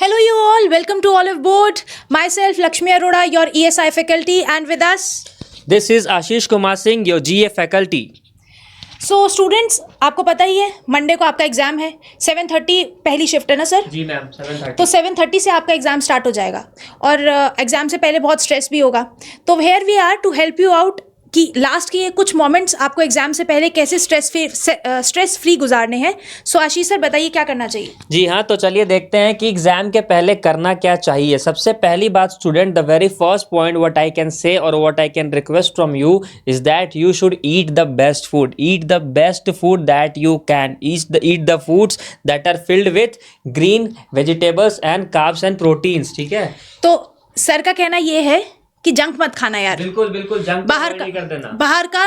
Hello, you all. Welcome to Olive Board. Myself, Lakshmi Arora, your ESI faculty, and with us. This is Ashish Kumar Singh, your GA faculty. So, students, आपको पता ही है Monday को आपका exam है 7:30 पहली shift है ना sir? जी ma'am 7:30. तो 7:30 से आपका एग्जाम स्टार्ट हो जाएगा और एग्जाम से पहले बहुत स्ट्रेस भी होगा. तो here we are to help you out कि लास्ट के कुछ मोमेंट्स आपको एग्जाम से पहले कैसे स्ट्रेस फ्री गुजारने हैं. सो आशीष सर बताइए क्या करना चाहिए. जी हाँ, तो चलिए देखते हैं कि एग्जाम के पहले करना क्या चाहिए. सबसे पहली बात student, the very first point what I can say और what I can request from you is that you should eat the best food. Eat the best food that you can. Eat the foods that are filled with green vegetables and carbs and proteins. ठीक है, तो sir का कहना ये है कि junk मत खाना यार. बिल्कुल बिल्कुल जंक बाहर का कर देना. बाहर का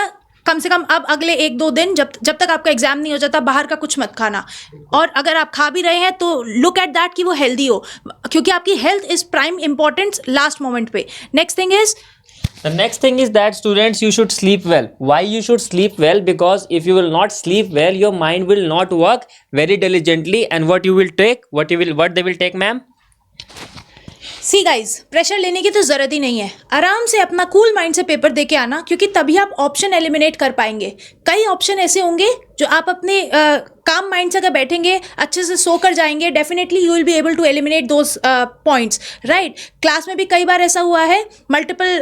कम से कम अब अगले 1-2 दिन जब तक आपका एग्जाम नहीं हो जाता बाहर का कुछ मत खाना. और अगर आप खा भी रहे हैं तो लुक एट दैट कि वो हेल्दी हो, क्योंकि आपकी health is prime importance last moment पे. Next thing is The next thing is that students, you should sleep well. Why you should sleep well? Because if you will not sleep well, your mind will not work very diligently, and what they will take, ma'am? See guys, pressure लेने की तो जरूरत ही नहीं है. आराम से अपना cool mind से पेपर दे के आना, क्योंकि तभी आप ऑप्शन एलिमिनेट कर पाएंगे. कई ऑप्शन ऐसे होंगे जो आप अपने काम माइंड से अगर बैठेंगे, अच्छे से सो कर जाएंगे, definitely you will be able to eliminate those points. Right, class में भी कई बार ऐसा हुआ है, मल्टीपल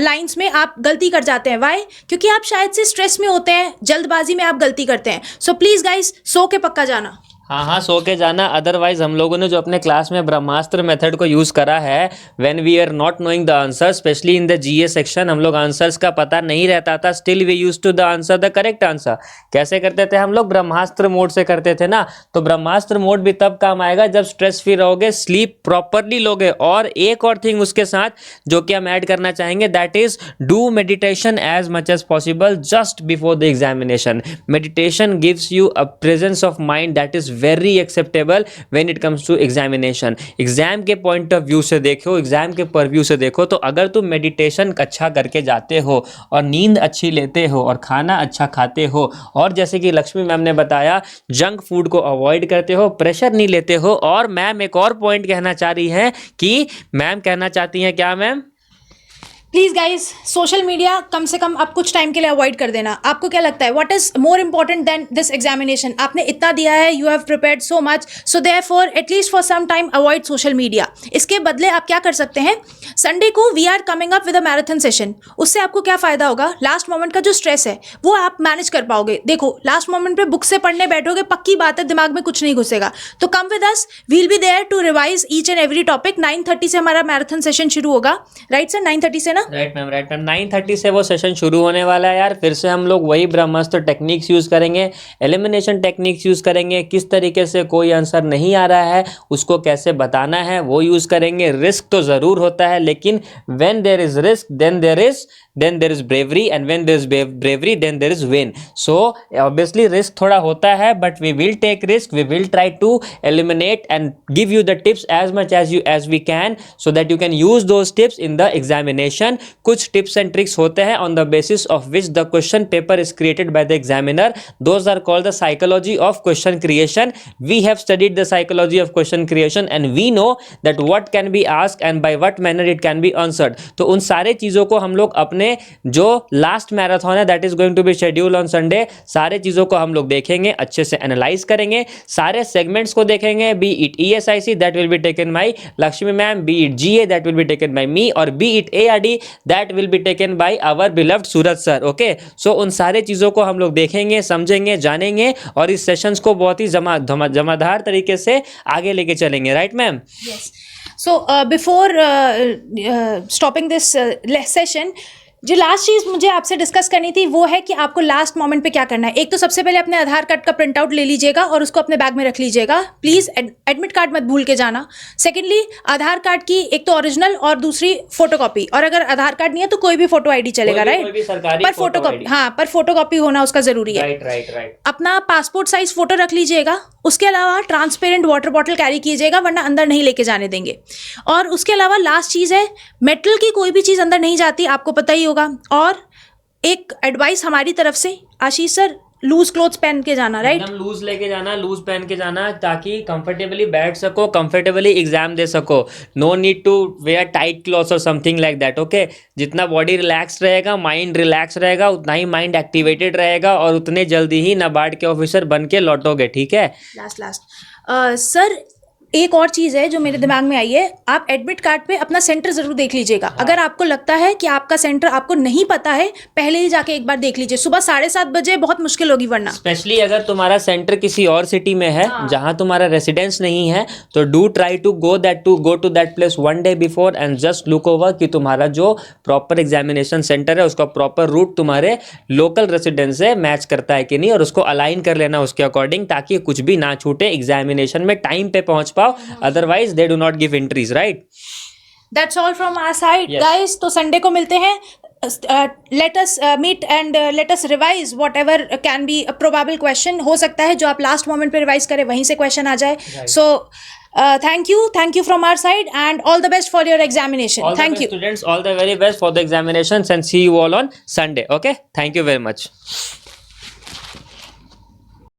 लाइंस में आप गलती कर जाते हैं. वाई? क्योंकि आप शायद से स्ट्रेस में होते हैं, जल्दबाजी में आप गलती करते हैं. सो प्लीज गाइज, सो के पक्का जाना. हाँ, सो के जाना. अदरवाइज हम लोगों ने जो अपने क्लास में ब्रह्मास्त्र मेथड को यूज़ करा है, when we are not knowing the answer, specially in the GA section, हम लोग आंसर्स का पता नहीं रहता था, still we use to the answer the correct answer. कैसे करते थे हम लोग? ब्रह्मास्त्र मोड से करते थे ना. तो ब्रह्मास्त्र मोड भी तब काम आएगा जब स्ट्रेस फ्री रहोगे, स्लीप प्रॉपरली लोगे. और एक और थिंग उसके साथ जो कि हम ऐड करना चाहेंगे, that is do meditation as much as possible just before the examination. Meditation gives you a presence of mind that is very acceptable when it comes to examination. Exam के point of view से देखो, exam के purview से देखो, तो अगर तुम meditation अच्छा करके जाते हो और नींद अच्छी लेते हो और खाना अच्छा खाते हो, और जैसे कि लक्ष्मी मैम ने बताया जंक फूड को अवॉइड करते हो, प्रेशर नहीं लेते हो. और मैम एक और पॉइंट कहना चाह रही हैं कि मैम कहना चाहती हैं क्या ma'am? Please guys, social media कम से कम आप कुछ टाइम के लिए अवॉइड कर देना. आपको क्या लगता है what is more important than this examination? आपने इतना दिया है, you have prepared so much, so therefore at least for some time avoid social media. इसके बदले आप क्या कर सकते हैं, संडे को we are coming up with a marathon session. उससे आपको क्या फायदा होगा? लास्ट मोमेंट का जो स्ट्रेस है वो आप मैनेज कर पाओगे. देखो, लास्ट मोमेंट पे बुक से पढ़ने बैठोगे, पक्की बात है दिमाग में कुछ नहीं घुसेगा. तो come with us, we will be there to revise each and every topic. 9:30 से हमारा मैराथन सेशन शुरू होगा. राइट सर, 9:30 से ना? राइट मैम, 9:30 से वो सेशन शुरू होने वाला है यार. फिर से हम लोग वही ब्रह्मास्त्र टेक्निक्स यूज करेंगे, एलिमिनेशन टेक्निक्स यूज करेंगे. किस तरीके से कोई आंसर नहीं आ रहा है उसको कैसे बताना है वो यूज करेंगे. रिस्क तो जरूर होता है, लेकिन when there is risk then there is bravery, and when there is bravery then there is win. So obviously risk थोड़ा होता है, but we will take risk, we will try to eliminate and give you the tips as much as we can, so that you can use those tips in the examination. कुछ tips and tricks होते हैं on the basis of which the question paper is created by the examiner. Those are called the psychology of question creation. We have studied the psychology of question creation and we know that what can be asked and by what manner it can be answered. तो उन सारे चीज़ों को हम लोग अपने जो last marathon है that is going to be scheduled on Sunday, सारे चीज़ों को हम लोग देखेंगे, अच्छे से एनालाइज करेंगे, सारे सेगमेंट्स को देखेंगे. be it ESIC that will be taken by Lakshmi ma'am, be it GA that will be taken by me, or be it ARD that will be taken by our beloved Suraj sir. Okay, so उन सारे चीज़ों को हम लोग देखेंगे, समझेंगे, जानेंगे और इस सेशंस को बहुत ही जमादार तरीके से आगे लेके चलेंगे. Right ma'am? Yes. So before stopping this session, जो लास्ट चीज़ मुझे आपसे डिस्कस करनी थी वो है कि आपको लास्ट मोमेंट पे क्या करना है. एक तो सबसे पहले अपने आधार कार्ड का प्रिंट आउट ले लीजिएगा और उसको अपने बैग में रख लीजिएगा. प्लीज़ एडमिट कार्ड मत भूल के जाना. सेकेंडली, आधार कार्ड की एक तो ओरिजिनल और दूसरी फोटोकॉपी, और अगर आधार कार्ड नहीं है तो कोई भी फोटो आईडी चलेगा. राइट, पर फोटोकॉपी, हाँ, पर फोटोकॉपी होना उसका जरूरी है. राइट. अपना पासपोर्ट साइज फोटो रख लीजिएगा. उसके अलावा ट्रांसपेरेंट वाटर बॉटल कैरी कीजिएगा, वरना अंदर नहीं लेके जाने देंगे. और उसके अलावा लास्ट चीज़ है, मेटल की कोई भी चीज़ अंदर नहीं जाती, आपको पता ही होगा. और एक एडवाइस हमारी तरफ से, आशीष सर लूज क्लोथ्स पहन के जाना, राइट? एकदम लूज लेके जाना, लूज पहन के जाना, ताकि कंफर्टेबली बैठ सको, कंफर्टेबली एग्जाम दे सको. No need to wear tight clothes और समथिंग लाइक दैट. ओके, जितना बॉडी रिलैक्स रहेगा, माइंड रिलैक्स रहेगा, उतना ही माइंड एक्टिवेटेड रहेगा और उतने जल्दी ही नाबार्ड के ऑफिसर बन के लौटोगे. ठीक है. लास्ट सर, एक और चीज़ है जो मेरे दिमाग में आई है, आप एडमिट कार्ड पे अपना सेंटर ज़रूर देख लीजिएगा. अगर आपको लगता है कि आपका सेंटर आपको नहीं पता है, पहले ही जाके एक बार देख लीजिए. सुबह 7:30 बजे बहुत मुश्किल होगी वरना. स्पेशली अगर तुम्हारा सेंटर किसी और सिटी में है जहां तुम्हारा रेसिडेंस नहीं है, तो do try to go to that place 1 day before and just look over कि तुम्हारा जो प्रॉपर एग्जामिनेशन सेंटर है उसका प्रॉपर रूट तुम्हारे लोकल रेसिडेंस से मैच करता है कि नहीं, और उसको अलाइन कर लेना उसके अकॉर्डिंग, ताकि कुछ भी ना छूटे, एग्जामिनेशन में टाइम पे पहुंच पाओ. Otherwise they do not give entries, right? That's all from our side, Yes. guys. तो संडे को मिलते हैं. Let us meet and let us revise whatever can be a probable question. हो सकता है जो आप लास्ट मोमेंट पे रिवाइज करें वहीं से क्वेश्चन आ जाए. So thank you from our side and all the best for your examination. All the Thank best, you. students. All the very best for the examinations and see you all on Sunday. Okay? Thank you very much.